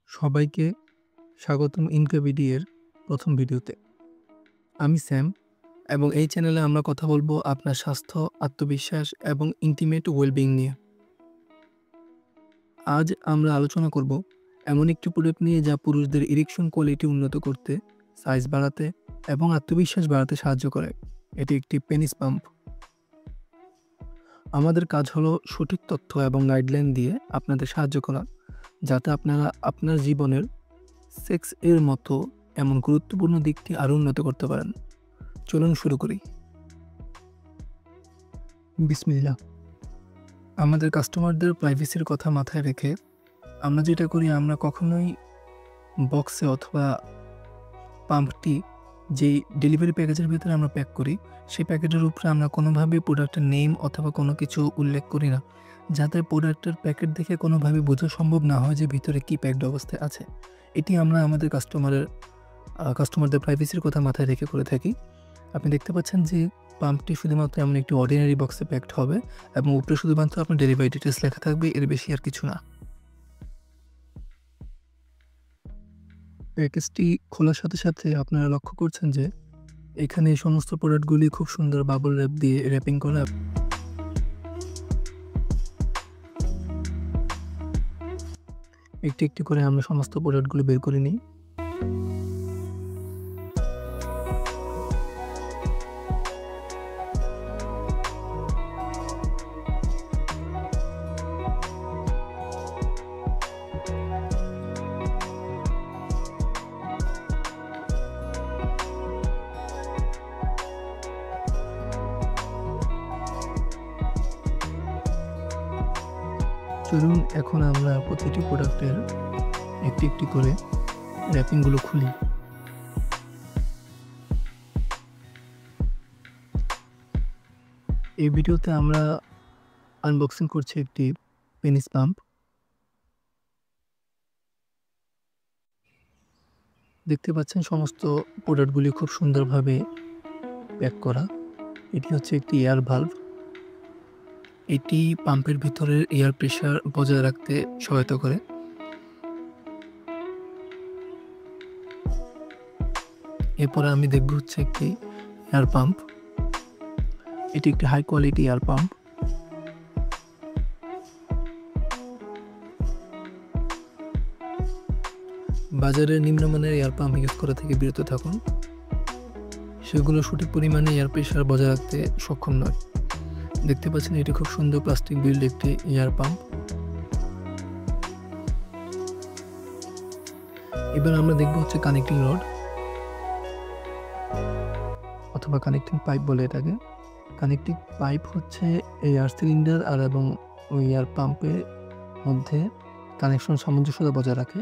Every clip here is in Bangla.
সবাইকে স্বাগতম ইনকাভিডি এর প্রথম ভিডিওতে। আমি স্যাম এবং এই চ্যানেলে আমরা কথা বলবো আপনার স্বাস্থ্য, আত্মবিশ্বাস এবং ইন্টিমেট ওয়েলবিং নিয়ে। আজ আমরা আলোচনা করব এমন একটি প্রোডাক্ট নিয়ে যা পুরুষদের ইরেকশন কোয়ালিটি উন্নত করতে, সাইজ বাড়াতে এবং আত্মবিশ্বাস বাড়াতে সাহায্য করে। এটি একটি পেনিস পাম্প। আমাদের কাজ হলো সঠিক তথ্য এবং গাইডলাইন দিয়ে আপনাদের সাহায্য করা, যাতে আপনারা আপনার জীবনের সেক্স এর মতো এমন গুরুত্বপূর্ণ দিকটি আরও উন্নত করতে পারেন। চলুন শুরু করি। বিসমিল্লাহ। আমাদের কাস্টমারদের প্রাইভেসির কথা মাথায় রেখে আমরা যেটা করি, আমরা কখনোই বক্সে অথবা পাম্পটি যেই ডেলিভারি প্যাকেজের ভিতরে আমরা প্যাক করি, সেই প্যাকেটের উপরে আমরা কোনোভাবে প্রোডাক্টের নেম অথবা কোনো কিছু উল্লেখ করি না, যাতে প্রোডাক্টের প্যাকেট দেখে কোনোভাবে বোঝা সম্ভব না হয় যে ভিতরে কী প্যাকড অবস্থায় আছে। এটি আমরা আমাদের কাস্টমারদের প্রাইভেসির কথা মাথায় রেখে করে থাকি। আপনি দেখতে পাচ্ছেন যে পাম্পটি শুধুমাত্র এমন একটি অর্ডিনারি বক্সে প্যাকড হবে এবং উপরে শুধুমাত্র আপনার ডেলিভারি ডিটেলস লেখা থাকবে, এর বেশি আর কিছু না। প্যাকেজটি খোলার সাথে সাথে আপনারা লক্ষ্য করছেন যে এখানে এই সমস্ত প্রোডাক্টগুলি খুব সুন্দর বাবল র্যাপ দিয়ে র্যাপিং করা। একটি একটি করে আমরা সমস্ত প্রোডাক্টগুলি বের করে নিই। চলুন এখন আমরা প্রতিটি প্রোডাক্টের একটি একটি করে র্যাপিংগুলো খুলি। এই ভিডিওতে আমরা আনবক্সিং করছি একটি পেনিস পাম্প। দেখতে পাচ্ছেন সমস্ত প্রোডাক্টগুলি খুব সুন্দরভাবে প্যাক করা। এটি হচ্ছে একটি এয়ার ভালভ। এটি পাম্পের ভিতরের এয়ার প্রেশার বজায় রাখতে সহায়তা করে। এরপরে আমি দেখব হচ্ছে একটি এয়ার পাম্প। এটি একটি হাই কোয়ালিটি এয়ার পাম্প। বাজারে নিম্নমানের এয়ার পাম্প ইউজ করা থেকে বিরত থাকুন, সেগুলো সঠিক পরিমাণে এয়ার প্রেশার বজায় রাখতে সক্ষম নয়। দেখতে পাচ্ছেন এটি খুব সুন্দর প্লাস্টিক বিল্ড একটি এয়ার পাম্প। এবার আমরা দেখব হচ্ছে কানেক্টিং রড অথবা কানেক্টিং পাইপ বলে এটাকে। কানেক্টিং পাইপ হচ্ছে এয়ার সিলিন্ডার আর এবং ওই এয়ার পাম্পের মধ্যে কানেকশন সামঞ্জস্যতা বজায় রাখে।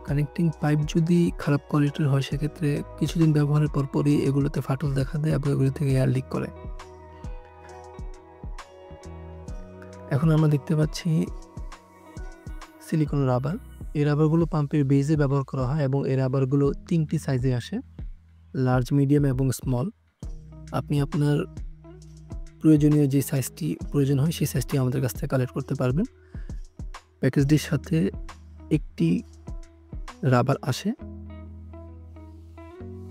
কানেক্টিং পাইপ যদি খারাপ কোয়ালিটির হয়, সেক্ষেত্রে কিছুদিন ব্যবহারের পরপরই এগুলোতে ফাটল দেখা দেয় এবং এগুলো থেকে এয়ার লিক করে। এখন আমরা দেখতে পাচ্ছি সিলিকন রাবার। এই রাবারগুলো পাম্পের বেজে ব্যবহার করা হয় এবং এই রাবারগুলো 3টি সাইজে আসে, লার্জ, মিডিয়াম এবং স্মল। আপনি আপনার প্রয়োজনীয় যে সাইজটি প্রয়োজন হয় সেই সাইজটি আমাদের কাছ থেকে কালেক্ট করতে পারবেন। প্যাকেজটির সাথে একটি রাবার আসে।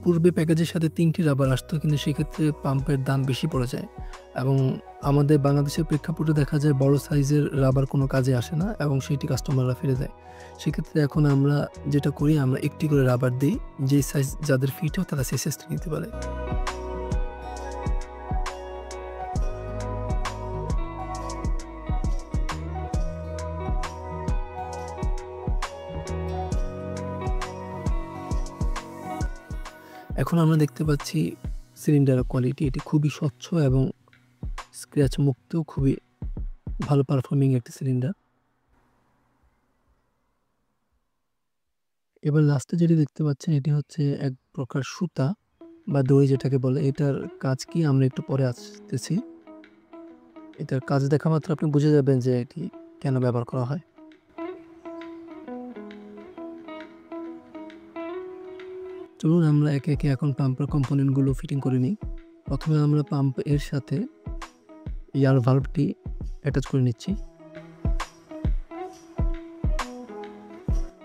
পূর্বে প্যাকেজের সাথে 3টি রাবার আসতো, কিন্তু সেক্ষেত্রে পাম্পের দাম বেশি পড়ে যায় এবং আমাদের বাংলাদেশের প্রেক্ষাপটে দেখা যায় বড় সাইজের রাবার কোনো কাজে আসে না এবং সেটি কাস্টমাররা ফেলে দেয়। সেক্ষেত্রে এখন আমরা যেটা করি, আমরা একটি করে রাবার দিই, যেই সাইজ যাদের ফিট হয় তারা সেই সাইজটি নিতে পারে। এখন আমরা দেখতে পাচ্ছি সিলিন্ডারের কোয়ালিটি। এটি খুবই স্বচ্ছ এবং স্ক্র্যাচ মুক্ত, খুবই ভালো পারফর্মিং একটি সিলিন্ডার। এবার লাস্টে যেটি দেখতে পাচ্ছেন, এটি হচ্ছে এক প্রকার সুতা বা দড়ি যেটাকে বলে। এটার কাজ কি আমরা একটু পরে আসতেছি। এটার কাজ দেখা মাত্র আপনি বুঝে যাবেন যে এটি কেন ব্যবহার করা হয়। চলুন আমরা একে একে এখন পাম্পের কম্পোনেন্টগুলো ফিটিং করে নিই। প্রথমে আমরা পাম্প এর সাথে এয়ার ভালভটি অ্যাটাচ করে নিচ্ছি।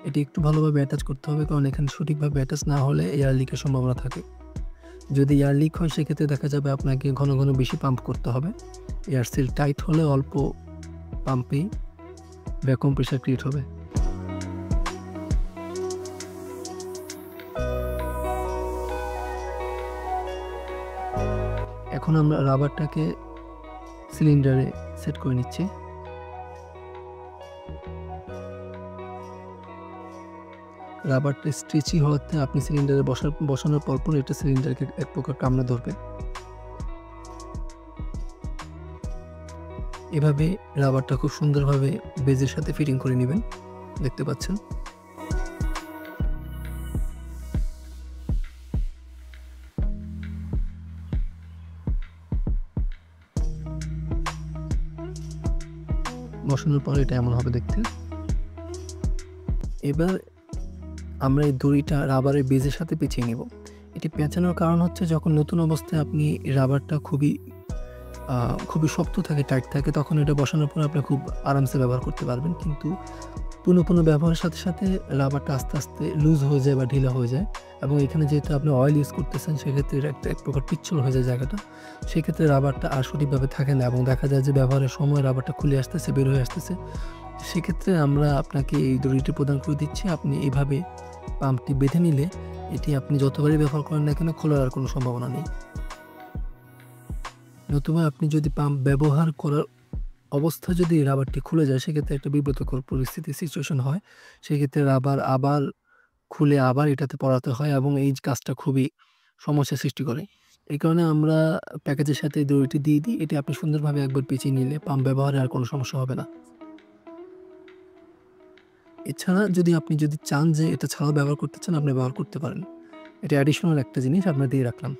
এটি একটু ভালোভাবে অ্যাটাচ করতে হবে, কারণ এখানে সঠিকভাবে অ্যাটাচ না হলে এয়ার লিকের সম্ভাবনা থাকে। যদি এয়ার লিক হয় সেক্ষেত্রে দেখা যাবে আপনাকে ঘন ঘন বেশি পাম্প করতে হবে। এয়ার সিল টাইট হলে অল্প পাম্পেই ভ্যাকুয়াম প্রেশার ক্রিয়েট হবে। এখন আমরা রাবারটাকে সিলিন্ডারে সেট করে নিচ্ছি। রাবারটা স্ট্রেচি হওয়াতে আপনি সিলিন্ডারে বসানোর পরপর এটা সিলিন্ডারকে এক প্রকার কামড়ে ধরবে। এভাবে রাবারটা খুব সুন্দরভাবে বেজের সাথে ফিটিং করে নেবেন, দেখতে পাচ্ছেন। বসানোর পর এটা এমন হবে দেখতে। এবার আমরা এই দড়িটা রাবারের বেজের সাথে পেঁচিয়ে নেব। এটি পেঁচানোর কারণ হচ্ছে যখন নতুন অবস্থায় আপনি রাবারটা খুবই শক্ত থাকে, টাইট থাকে, তখন এটা বসানোর পর আপনি খুব আরামসে ব্যবহার করতে পারবেন। কিন্তু পুনঃ ব্যবহারের সাথে সাথে রাবারটা আস্তে আস্তে লুজ হয়ে যায় বা ঢিলা হয়ে যায়, এবং এখানে যেহেতু আপনি অয়েল ইউজ করতেছেন সেক্ষেত্রে এক প্রকার পিচ্ছিল হয়ে যায় জায়গাটা। সেক্ষেত্রে রাবারটা আর সঠিকভাবে থাকে না এবং দেখা যায় যে ব্যবহারের সময় রাবারটা খুলে আসতেছে, বের হয়ে আসতেছে। সেক্ষেত্রে আমরা আপনাকে এই দড়িটি প্রদান করে দিচ্ছি। আপনি এইভাবে পাম্পটি বেঁধে নিলে এটি আপনি যতবারই ব্যবহার করেন না কেন খোলার আর কোনো সম্ভাবনা নেই। নতুবা আপনি যদি পাম্প ব্যবহার করার অবস্থা যদি রাবারটি খুলে যায় সেক্ষেত্রে একটা বিব্রতকর সিচুয়েশন হয়। সেক্ষেত্রে রাবার আবার খুলে আবার এটাতে পরাতে হয় এবং এই কাজটা খুবই সমস্যার সৃষ্টি করে। এই কারণে আমরা প্যাকেজের সাথে এই দড়িটি দিয়ে দিই। এটি আপনি সুন্দরভাবে একবার পেঁচিয়ে নিলে পাম্প ব্যবহারে আর কোনো সমস্যা হবে না। এছাড়া আপনি যদি চান যে এটা ছাড়াও ব্যবহার করতে চান, আপনি ব্যবহার করতে পারেন। এটা অ্যাডিশনাল একটা জিনিস আমরা দিয়ে রাখলাম।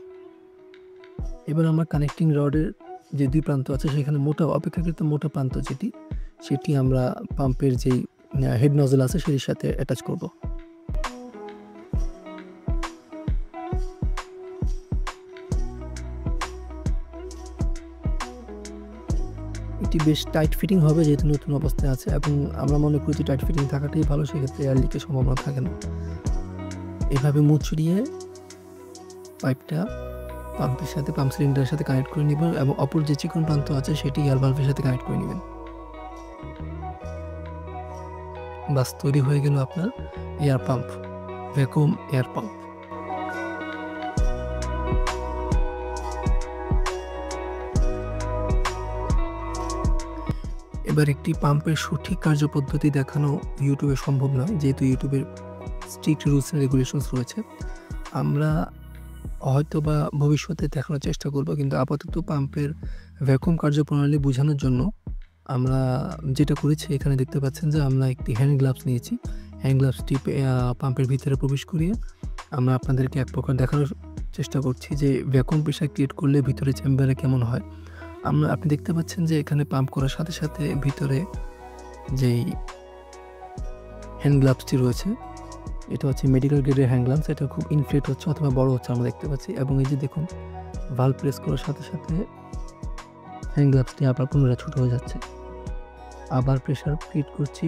এবার আমরা কানেক্টিং রডের যে 2 প্রান্ত আছে সেখানে অপেক্ষাকৃত মোটা প্রান্ত সেটি আমরা পাম্পের যেই হেড নজল আছে সেটির সাথে অ্যাটাচ করব। এটি বেশ টাইট ফিটিং হবে যেহেতু নতুন অবস্থায় আছে, এবং আমরা মনে করি যে টাইট ফিটিং থাকাটাই ভালো, সেক্ষেত্রে এয়ার লিকের সম্ভাবনা থাকে না। এভাবে মুচড়িয়ে পাইপটা পাম্পের সাথে পাম্প সিলিন্ডারের সাথে কানেক্ট করে নেবেন এবং অপর যে চিকন প্রান্ত আছে সেটি এয়ার ভালভের সাথে কানেক্ট করে নেবেন। বাস তৈরি হয়ে গেল আপনার air pump, vacuum air pump. এবার একটি পাম্পের সঠিক কার্যপদ্ধতি দেখানো ইউটিউবে সম্ভব নয়, যেহেতু ইউটিউবের স্ট্রিক্ট রুলস এন্ড রেগুলেশনস রয়েছে। আমরা হয়তোবা ভবিষ্যতে দেখানোর চেষ্টা করব, কিন্তু আপাতত পাম্পের ভ্যাকুয়াম কার্যপ্রণালী বোঝানোর জন্য আমরা যেটা করেছি, এখানে দেখতে পাচ্ছেন যে আমরা একটি হ্যান্ড গ্লাভস নিয়েছি। হ্যান্ড গ্লাভসটি পাম্পের ভিতরে প্রবেশ করিয়ে আমরা আপনাদেরকে এক প্রকার দেখানোর চেষ্টা করছি যে ভ্যাকুয়াম প্রেশার ক্রিয়েট করলে ভিতরে চেম্বারে কেমন হয়। আপনি দেখতে পাচ্ছেন যে এখানে পাম্প করার সাথে সাথে ভিতরে যেই হ্যান্ড গ্লাভসটি রয়েছে এটা হচ্ছে মেডিকেল গ্রেডের হ্যান্ড গ্লাভস। এটা খুব ইনফ্লেট হচ্ছে অথবা বড় হচ্ছে আমরা দেখতে পাচ্ছি, এবং এই যে দেখুন ভালভ প্রেস করার সাথে সাথে হ্যান্ড গ্লাভসটি আবার পুনরায় ছোট হয়ে যাচ্ছে। আবার প্রেশার ক্রিয়েট করছি,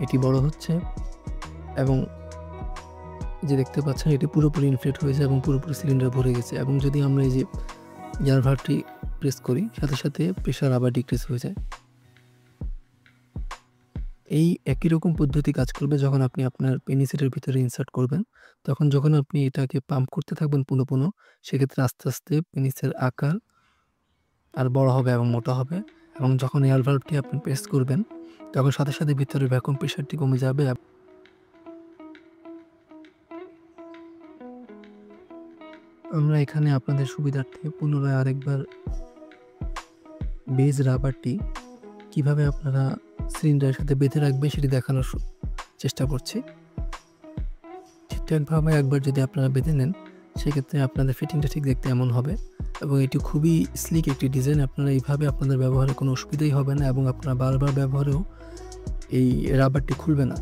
এটি বড় হচ্ছে, এবং যে দেখতে পাচ্ছেন এটি পুরোপুরি ইনফ্লেট হয়েছে এবং পুরোপুরি সিলিন্ডার ভরে গেছে। এবং যদি আমরা এই যে এয়ার ভালভটি প্রেস করি সাথে সাথে প্রেশার আবার ডিক্রিজ হয়ে যায়। এই একই রকম পদ্ধতি কাজ করবে যখন আপনি আপনার পেনিসেটের ভিতরে ইনসার্ট করবেন। যখন আপনি এটাকে পাম্প করতে থাকবেন পুনঃ সেক্ষেত্রে আস্তে আস্তে পেনিসের আকার আর বড় হবে এবং মোটা হবে, এবং যখন এয়ার ভালভটি আপনি প্রেস করবেন তখন সাথে সাথে ভিতরে ভ্যাকুয়াম প্রেশারটি কমে যাবে। আমরা এখানে আপনাদের সুবিধার্থে পুনরায় আরেকবার বেজ রাবারটি কিভাবে আপনারা সিলিন্ডারের সাথে বেঁধে রাখবেন সেটি দেখানোর চেষ্টা করছি। ঠিকঠাকভাবে একবার যদি আপনারা বেঁধে নেন সেক্ষেত্রে আপনাদের ফিটিংটা ঠিক দেখতে এমন হবে, এবং এটি খুবই স্লিক একটি ডিজাইন। আপনারা এইভাবে আপনাদের ব্যবহারে কোনো অসুবিধাই হবে না, এবং আপনারা বারবার ব্যবহারেও এই রাবারটি খুলবে না।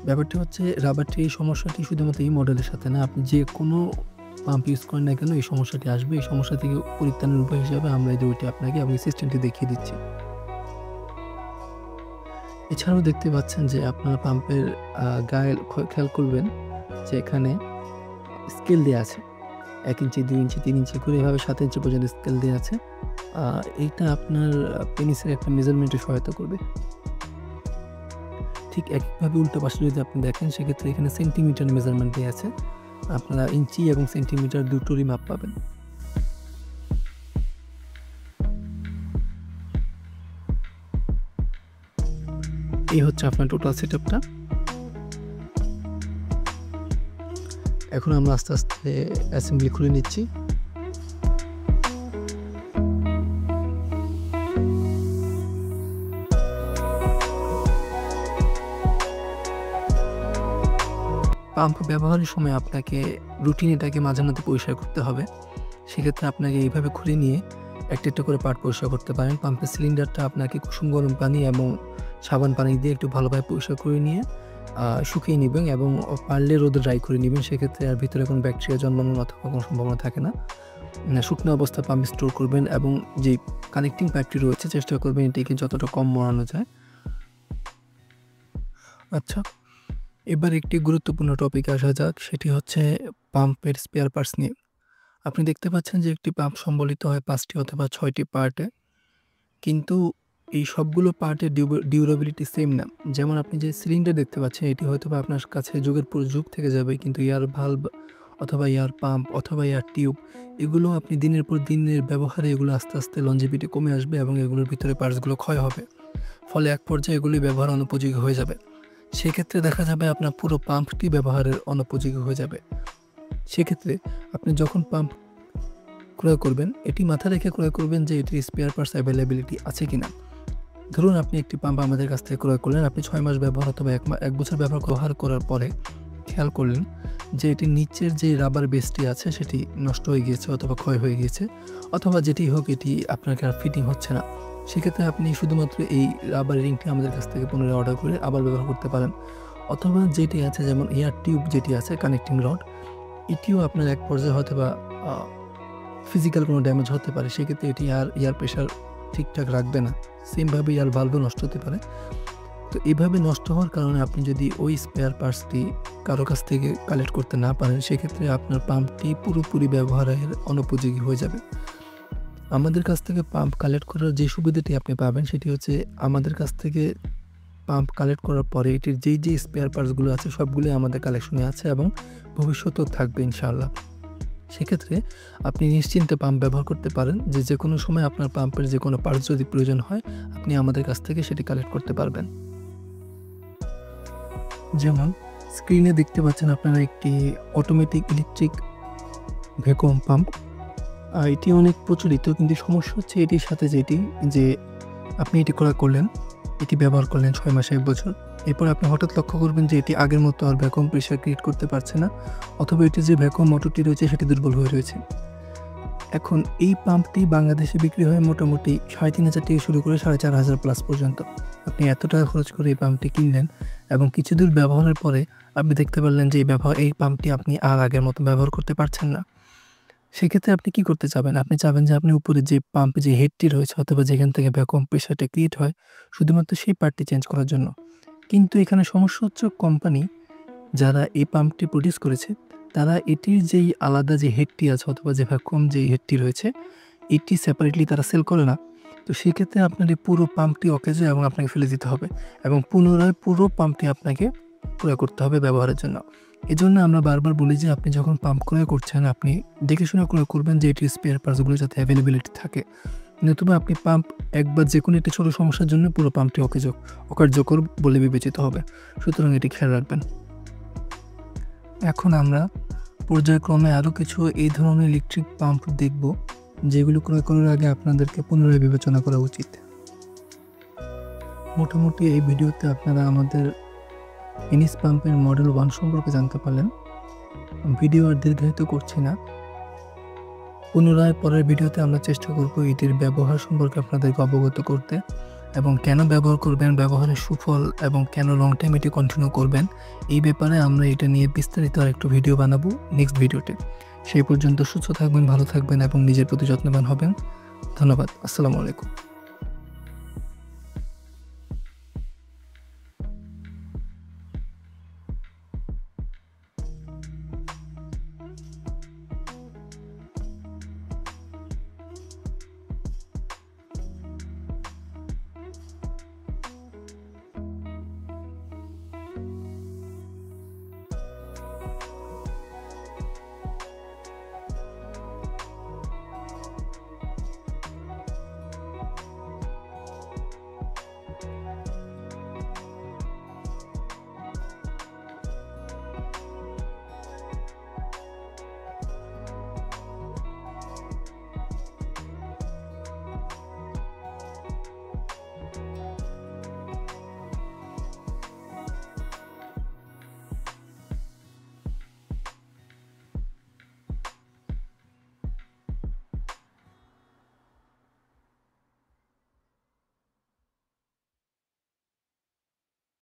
ব্যাপারটি হচ্ছে রাবারটি এই সমস্যাটি শুধুমাত্র এই মডেলের সাথে না, আপনি যে কোনো পাম্প ইউজ করেন না কেন এই সমস্যাটি আসবে। এই সমস্যা থেকে পরিত্রাণের উপায় হিসাবে আমরা এই দড়িটি আপনাকে এবং সিস্টেমটি দেখিয়ে দিচ্ছি। এছাড়াও দেখতে পাচ্ছেন যে আপনার পাম্পের গায়ে খেয়াল করবেন যে এখানে স্কেল দেয়া আছে। ১ ইঞ্চি, ২ ইঞ্চি, ৩ ইঞ্চি করে এভাবে ৭ ইঞ্চি পর্যন্ত স্কেল দেয়া আছে। এইটা আপনার পেনিসের একটা মেজারমেন্টে সহায়তা করবে। ঠিক একইভাবে উল্টো পাশে যদি আপনি দেখেন সেক্ষেত্রে এখানে সেন্টিমিটার মেজারমেন্ট দেয়া আছে। আপনারা ইঞ্চি এবং সেন্টিমিটার দুটোরই মাপ পাবেন। এই হচ্ছে আপনার টোটাল সেটআপটা। এখন আমরা আস্তে, আস্তে অ্যাসেম্বলি খুলে নিচ্ছি। পাম্প ব্যবহারের সময় আপনাকে রুটিন এটাকে মাঝে মধ্যে পরিষ্কার করতে হবে। সেক্ষেত্রে আপনাকে এইভাবে খুলে নিয়ে একটা, একটা করে পার্ট পরিষ্কার করতে পারেন। পাম্পের সিলিন্ডারটা আপনাকে কুসুম গরম পানি এবং সাবান পানি দিয়ে একটু ভালোভাবে পরিষ্কার করে নিয়ে শুকিয়ে নিবেন এবং পারলে রোদে ড্রাই করে নিবেন। সেক্ষেত্রে আর ভিতরে কোনো ব্যাকটেরিয়া জন্মানোর অথবা কোনো সম্ভাবনা থাকে না। শুকনো অবস্থায় পাম্প স্টোর করবেন এবং যে কানেক্টিং পাইপটি রয়েছে চেষ্টা করবেন এটিকে যতটা কম মোড়ানো যায়। আচ্ছা, এবার একটি গুরুত্বপূর্ণ টপিকে আসা যাক, সেটি হচ্ছে পাম্পের স্পেয়ার পার্টস নিয়ে। আপনি দেখতে পাচ্ছেন যে একটি পাম্প সম্বলিত হয় ৫টি অথবা ৬টি পার্টে। কিন্তু এই সবগুলো পার্টের ডিউরেবিলিটি সেম না। যেমন আপনি যে সিলিন্ডার দেখতে পাচ্ছেন এটি হয়তোবা আপনার কাছে যুগের পর যুগ থেকে যাবে, কিন্তু এয়ার ভালভ অথবা এয়ার পাম্প অথবা এয়ার টিউব এগুলো আপনি দিনের পর দিনের ব্যবহারে এগুলো আস্তে, আস্তে লঞ্জিভিটি কমে আসবে এবং এগুলোর ভিতরে পার্টসগুলো ক্ষয় হবে। ফলে এক পর্যায়ে এগুলি ব্যবহার অনুপযোগী হয়ে যাবে। সেক্ষেত্রে দেখা যাবে আপনার পুরো পাম্পটি ব্যবহারের অনুপযোগী হয়ে যাবে। সেক্ষেত্রে আপনি যখন পাম্প ক্রয় করবেন এটি মাথায় রেখে ক্রয় করবেন যে এটির স্পেয়ার পার্টস অ্যাভেলেবিলিটি আছে কিনা। ধরুন আপনি একটি পাম্প আমাদের কাছ থেকে ক্রয় করলেন, আপনি ৬ মাস ব্যবহার অথবা ১ বছর ব্যবহার করার পরে খেয়াল করলেন যে এটির নিচের যে রাবার বেসটি আছে সেটি নষ্ট হয়ে গিয়েছে অথবা ক্ষয় হয়ে গিয়েছে, অথবা যেটি হোক এটি আপনাকে আর ফিটিং হচ্ছে না। সেক্ষেত্রে আপনি শুধুমাত্র এই রাবার রিংটি আমাদের কাছ থেকে পুনরায় অর্ডার করে আবার ব্যবহার করতে পারেন। অথবা যেটি আছে যেমন এয়ার টিউব যেটি আছে কানেক্টিং রড, এটিও আপনার এক পর্যায়ে হয়তোবা ফিজিক্যাল কোনো ড্যামেজ হতে পারে। সেক্ষেত্রে এটি আর এয়ার প্রেশার ঠিকঠাক রাখবে না। সেমভাবে এয়ার ভালভও নষ্ট হতে পারে। তো এভাবে নষ্ট হওয়ার কারণে আপনি যদি ওই স্পেয়ার পার্টসটি কারো কাছ থেকে কালেক্ট করতে না পারেন সেক্ষেত্রে আপনার পাম্পটি পুরোপুরি ব্যবহারের অনুপযোগী হয়ে যাবে। আমাদের কাছ থেকে পাম্প কালেক্ট করার যে সুবিধাটি আপনি পাবেন সেটি হচ্ছে আমাদের কাছ থেকে পাম্প কালেক্ট করার পরে এটির যেই স্পেয়ার পার্টসগুলো আছে সবগুলোই আমাদের কালেকশনে আছে এবং ভবিষ্যতেও থাকবে ইনশাআল্লাহ। সেক্ষেত্রে আপনি নিশ্চিন্তে পাম্প ব্যবহার করতে পারেন যে কোনো সময় আপনার পাম্পের যে কোনো পার্টস যদি প্রয়োজন হয় আপনি আমাদের কাছ থেকে সেটি কালেক্ট করতে পারবেন। যেমন স্ক্রিনে দেখতে পাচ্ছেন আপনারা একটি অটোমেটিক ইলেকট্রিক ভ্যাকুয়াম পাম্প। এটি অনেক প্রচলিত, কিন্তু সমস্যা হচ্ছে এটির সাথে যে আপনি এটি ক্রয় করলেন, এটি ব্যবহার করলেন ৬ মাস ১ বছর, এরপর আপনি হঠাৎ লক্ষ্য করবেন যে এটি আগের মতো আর ভ্যাকুয়াম প্রেশার ক্রিয়েট করতে পারছে না, অথবা এটির যে ভ্যাকুয়াম মোটরটি রয়েছে সেটি দুর্বল হয়ে রয়েছে। এখন এই পাম্পটি বাংলাদেশে বিক্রি হয় মোটামুটি ৩,৫০০ থেকে শুরু করে ৪,৫০০ প্লাস পর্যন্ত। আপনি এত টাকা খরচ করে এই পাম্পটি কিনলেন এবং কিছু দূর ব্যবহারের পরে আপনি দেখতে পারলেন যে এই পাম্পটি আপনি আর আগের মতো ব্যবহার করতে পারছেন না। সেক্ষেত্রে আপনি কি করতে চাবেন? আপনি চাবেন যে আপনি উপরে যে পাম্পে যে হেডটি রয়েছে অথবা যেখান থেকে ভ্যাকুয়াম প্রেশারটা ক্রিয়েট হয় শুধুমাত্র সেই পার্টটি চেঞ্জ করার জন্য। কিন্তু এখানে সমস্যা হচ্ছে কোম্পানি যারা এই পাম্পটি প্রডিউস করেছে তারা এটির যেই আলাদা যে হেডটি আছে অথবা যে ভ্যাকুয়াম যেই হেডটি রয়েছে এটি সেপারেটলি তারা সেল করে না। তো সেক্ষেত্রে আপনার এই পুরো পাম্পটি অকেজো এবং আপনাকে ফেলে দিতে হবে এবং পুনরায় পুরো পাম্পটি আপনাকে ক্রয় করতে হবে ব্যবহারের জন্য। এজন্য আমরা বারবার বলি যে আপনি যখন পাম্প ক্রয় করছেন আপনি দেখে শুনে ক্রয় করবেন যে এটির স্পেয়ার পার্টসগুলো যাতে অ্যাভেলেবিলিটি থাকে। নতুবা আপনি পাম্প একবার যে কোনো একটি ছোটো সমস্যার জন্য পুরো পাম্পটি অকার্যকর বলে বিবেচিত হবে। সুতরাং এটি খেয়াল রাখবেন। এখন আমরা পর্যায়ক্রমে আরও কিছু এই ধরনের ইলেকট্রিক পাম্প দেখব যেগুলো ক্রয় করার আগে আপনাদেরকে পুনরায় বিবেচনা করা উচিত। মোটামুটি এই ভিডিওতে আপনারা আমাদের এনিস পাম্পের মডেল 1 সম্পর্কে জানতে পারলেন। ভিডিও আর দীর্ঘায়িত করছি না, পুনরায় পরের ভিডিওতে আমরা চেষ্টা করব এটির ব্যবহার সম্পর্কে আপনাদেরকে অবগত করতে এবং কেন ব্যবহার করবেন, ব্যবহারের সুফল এবং কেন লং টাইম এটি কন্টিনিউ করবেন এই ব্যাপারে আমরা এটা নিয়ে বিস্তারিত আরেকটু ভিডিও বানাবো নেক্সট ভিডিওতে। সেই পর্যন্ত সুস্থ থাকবেন, ভালো থাকবেন এবং নিজের প্রতি যত্নবান হবেন। ধন্যবাদ। আসসালামু আলাইকুম।